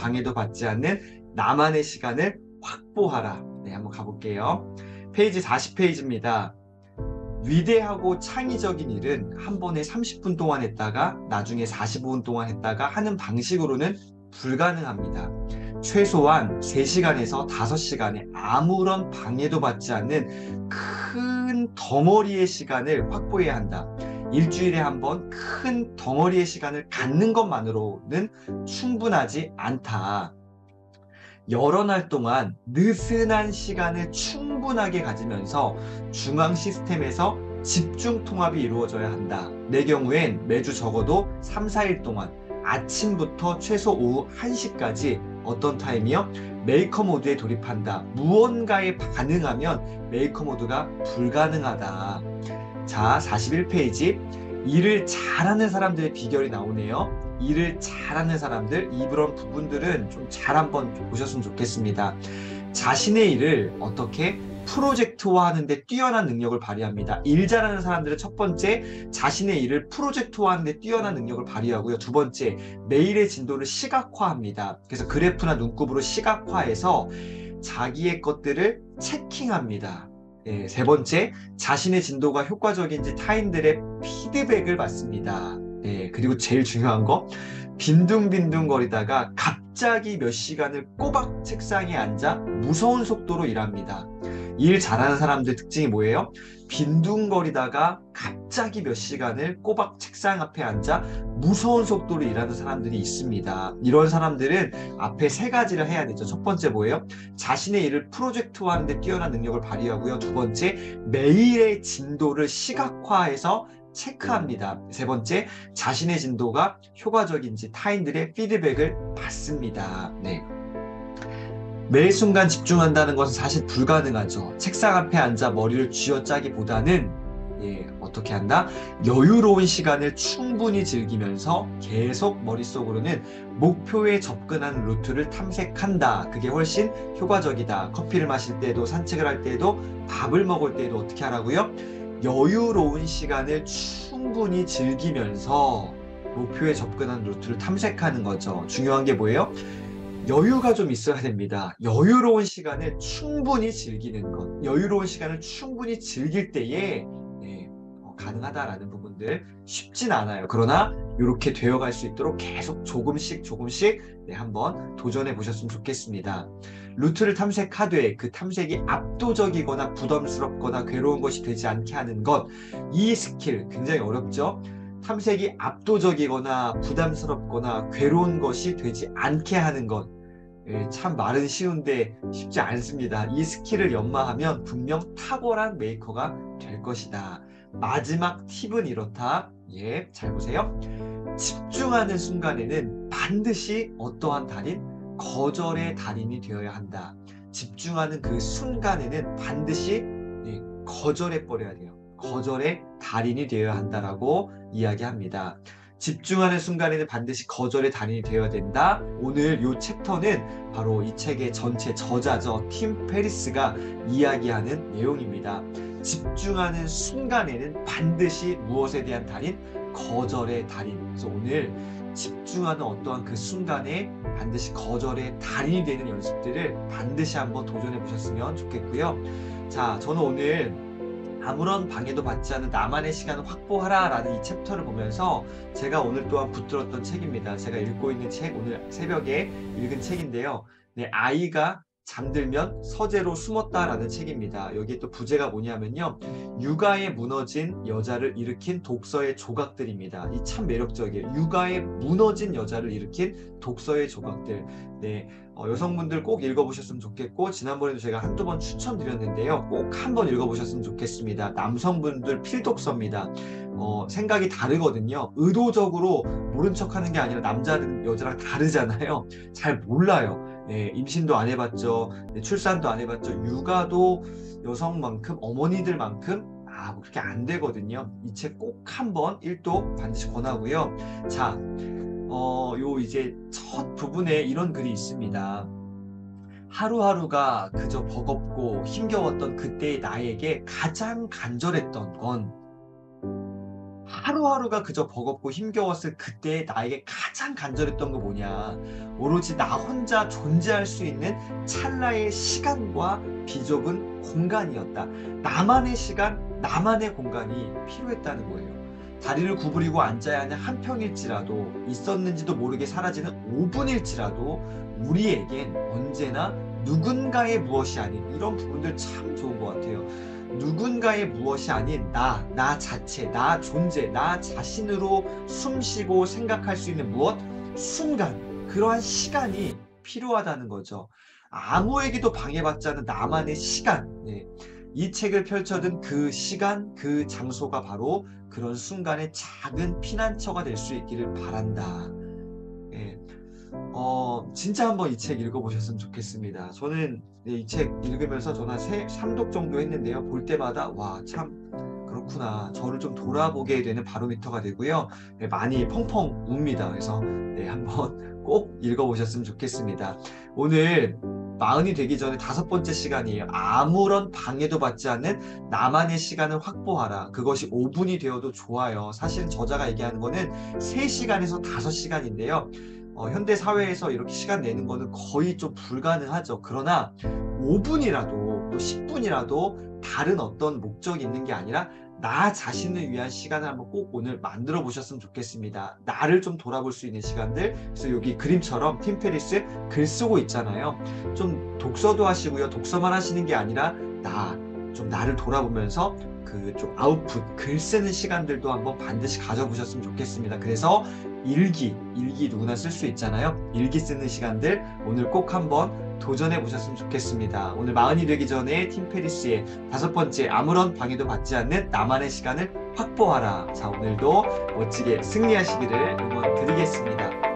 방해도 받지 않는 나만의 시간을 확보하라. 네, 한번 가볼게요. 페이지 40페이지입니다. 위대하고 창의적인 일은 한 번에 30분 동안 했다가 나중에 45분 동안 했다가 하는 방식으로는 불가능합니다. 최소한 3시간에서 5시간에 아무런 방해도 받지 않는 큰 덩어리의 시간을 확보해야 한다. 일주일에 한 번 큰 덩어리의 시간을 갖는 것만으로는 충분하지 않다. 여러 날 동안 느슨한 시간을 충분하게 가지면서 중앙 시스템에서 집중 통합이 이루어져야 한다. 내 경우엔 매주 적어도 3, 4일 동안 아침부터 최소 오후 1시까지 어떤 타임이요? 메이커 모드에 돌입한다. 무언가에 반응하면 메이커 모드가 불가능하다. 자, 41페이지. 일을 잘하는 사람들의 비결이 나오네요. 일을 잘하는 사람들, 이런 부분들은 좀 잘 한번 보셨으면 좋겠습니다. 자신의 일을 어떻게 프로젝트화하는데 뛰어난 능력을 발휘합니다. 일 잘하는 사람들은 첫 번째, 자신의 일을 프로젝트화하는데 뛰어난 능력을 발휘하고요. 두 번째, 매일의 진도를 시각화합니다. 그래서 그래프나 눈곱으로 시각화해서 자기의 것들을 체킹합니다. 네, 세 번째, 자신의 진도가 효과적인지 타인들의 피드백을 받습니다. 네, 그리고 제일 중요한 거, 빈둥빈둥거리다가 갑자기 몇 시간을 꼬박 책상에 앉아 무서운 속도로 일합니다. 일 잘하는 사람들 특징이 뭐예요? 빈둥거리다가 갑자기 몇 시간을 꼬박 책상 앞에 앉아 무서운 속도로 일하는 사람들이 있습니다. 이런 사람들은 앞에 3가지를 해야 되죠. 첫 번째 뭐예요? 자신의 일을 프로젝트화하는 데 뛰어난 능력을 발휘하고요. 두 번째, 매일의 진도를 시각화해서 체크합니다. 세 번째, 자신의 진도가 효과적인지 타인들의 피드백을 받습니다. 네. 매 순간 집중한다는 것은 사실 불가능하죠. 책상 앞에 앉아 머리를 쥐어짜기보다는 어떻게 한다? 여유로운 시간을 충분히 즐기면서 계속 머릿속으로는 목표에 접근하는 루트를 탐색한다. 그게 훨씬 효과적이다. 커피를 마실 때도, 산책을 할 때도, 밥을 먹을 때도 어떻게 하라고요? 여유로운 시간을 충분히 즐기면서 목표에 접근하는 루트를 탐색하는 거죠. 중요한 게 뭐예요? 여유가 좀 있어야 됩니다. 여유로운 시간을 충분히 즐기는 것. 여유로운 시간을 충분히 즐길 때에 가능하다라는 부분들 쉽진 않아요. 그러나 이렇게 되어갈 수 있도록 계속 조금씩 한번 도전해 보셨으면 좋겠습니다. 루트를 탐색하되 그 탐색이 압도적이거나 부담스럽거나 괴로운 것이 되지 않게 하는 것, 이 스킬 굉장히 어렵죠? 탐색이 압도적이거나 부담스럽거나 괴로운 것이 되지 않게 하는 것, 참 말은 쉬운데 쉽지 않습니다. 이 스킬을 연마하면 분명 탁월한 메이커가 될 것이다. 마지막 팁은 이렇다. 잘 보세요. 집중하는 순간에는 반드시 어떠한 달인? 거절의 달인이 되어야 한다. 집중하는 그 순간에는 반드시 거절해버려야 돼요. 거절의 달인이 되어야 한다라고 이야기합니다. 집중하는 순간에는 반드시 거절의 달인이 되어야 된다. 오늘 이 챕터는 바로 이 책의 전체 저자죠. 팀 페리스가 이야기하는 내용입니다. 집중하는 순간에는 반드시 무엇에 대한 달인? 거절의 달인. 그래서 오늘 집중하는 어떠한 그 순간에 반드시 거절의 달인이 되는 연습들을 반드시 한번 도전해 보셨으면 좋겠고요. 자, 저는 오늘 아무런 방해도 받지 않는 나만의 시간을 확보하라 라는 이 챕터를 보면서 제가 오늘 또한 붙들었던 책입니다. 제가 읽고 있는 책, 오늘 새벽에 읽은 책인데요. 아이가 잠들면 서재로 숨었다라는 책입니다. 여기에 또 부제가 뭐냐면요. 육아에 무너진 여자를 일으킨 독서의 조각들입니다. 이 참 매력적이에요. 육아에 무너진 여자를 일으킨 독서의 조각들. 여성분들 꼭 읽어보셨으면 좋겠고, 지난번에도 제가 한두 번 추천드렸는데요. 꼭 한번 읽어보셨으면 좋겠습니다. 남성분들 필독서입니다. 생각이 다르거든요. 의도적으로 모른 척하는 게 아니라 남자는 여자랑 다르잖아요. 잘 몰라요. 임신도 안 해봤죠. 출산도 안 해봤죠. 육아도 여성만큼, 어머니들만큼 그렇게 안 되거든요. 이 책 꼭 한번 읽도 반드시 권하고요. 자, 이제 첫 부분에 이런 글이 있습니다. 하루하루가 그저 버겁고 힘겨웠던 그때의 나에게 가장 간절했던 건 하루하루가 그저 버겁고 힘겨웠을 그때 나에게 가장 간절했던 거 뭐냐? 오로지 나 혼자 존재할 수 있는 찰나의 시간과 비좁은 공간이었다. 나만의 시간, 나만의 공간이 필요했다는 거예요. 다리를 구부리고 앉아야 하는 한 평일지라도, 있었는지도 모르게 사라지는 5분일지라도 우리에겐 언제나 누군가의 무엇이 아닌 이런 부분들 참 좋은 것 같아요. 누군가의 무엇이 아닌 나 자체, 나 존재, 나 자신으로 숨쉬고 생각할 수 있는 무엇? 순간, 그러한 시간이 필요하다는 거죠. 아무에게도 방해받지 않는 나만의 시간. 네. 이 책을 펼쳐든 그 시간, 그 장소가 바로 그런 순간의 작은 피난처가 될 수 있기를 바란다. 예. 진짜 한번 이 책 읽어보셨으면 좋겠습니다. 저는 이 책 읽으면서 저는 한 3독 정도 했는데요. 볼 때마다 와, 참 그렇구나. 저를 좀 돌아보게 되는 바로미터가 되고요. 네, 많이 펑펑 웁니다. 그래서 네, 한번 꼭 읽어보셨으면 좋겠습니다. 오늘 40이 되기 전에 5번째 시간이에요. 아무런 방해도 받지 않는 나만의 시간을 확보하라. 그것이 5분이 되어도 좋아요. 사실은 저자가 얘기하는 거는 3시간에서 5시간인데요. 현대 사회에서 이렇게 시간 내는 거는 거의 좀 불가능하죠. 그러나 5분이라도 또 10분이라도 다른 어떤 목적이 있는 게 아니라 나 자신을 위한 시간을 한번 꼭 오늘 만들어 보셨으면 좋겠습니다. 나를 좀 돌아볼 수 있는 시간들. 그래서 여기 그림처럼 팀 페리스 글 쓰고 있잖아요. 좀 독서도 하시고요. 독서만 하시는 게 아니라 좀 나를 돌아보면서 그 좀 아웃풋, 글 쓰는 시간들도 한번 반드시 가져보셨으면 좋겠습니다. 그래서 일기 누구나 쓸 수 있잖아요. 일기 쓰는 시간들 오늘 꼭 한번 도전해 보셨으면 좋겠습니다. 오늘 40이 되기 전에 팀 페리스의 5번째 아무런 방해도 받지 않는 나만의 시간을 확보하라. 자, 오늘도 멋지게 승리하시기를 응원 드리겠습니다.